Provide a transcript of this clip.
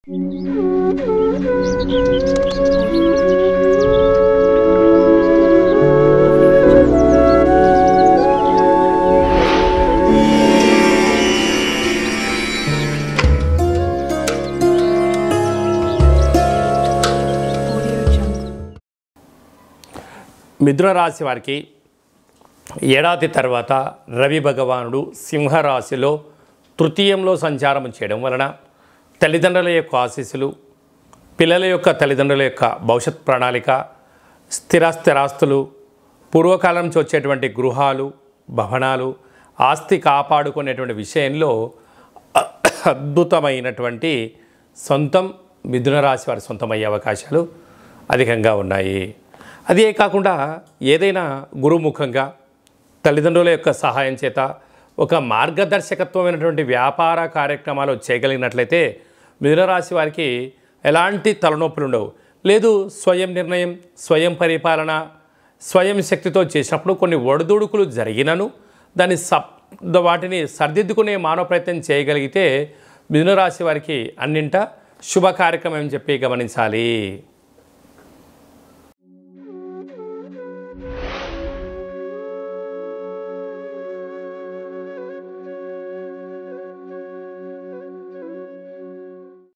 మిథున రాశి వారికి ఏడాది తర్వాత రవి భగవానుడు సింహరాశిలో తృతీయంలో సంచారం చేయడం వలన తల్లిదండ్రుల యొక్క ఆశీస్సులు, పిల్లల యొక్క తల్లిదండ్రుల యొక్క భవిష్యత్ ప్రణాళిక, స్థిరాస్తులు, పూర్వకాలం నుంచి వచ్చేటువంటి గృహాలు, భవనాలు, ఆస్తి కాపాడుకునేటువంటి విషయంలో అద్భుతమైనటువంటి సొంతం మిథున రాశి వారి సొంతమయ్యే అవకాశాలు అధికంగా ఉన్నాయి. అదే కాకుండా ఏదైనా గురుముఖంగా తల్లిదండ్రుల యొక్క సహాయం చేత ఒక మార్గదర్శకత్వమైనటువంటి వ్యాపార కార్యక్రమాలు చేయగలిగినట్లయితే మిథున రాశి వారికి ఎలాంటి తలనొప్పులు ఉండవు. లేదు స్వయం నిర్ణయం, స్వయం పరిపాలన, స్వయం శక్తితో చేసినప్పుడు కొన్ని ఒడిదుడుకులు జరిగినను వాటిని సరిదిద్దుకునే మానవ ప్రయత్నం చేయగలిగితే మిథున రాశి వారికి అన్నింట శుభ కార్యక్రమం అని చెప్పి గమనించాలి.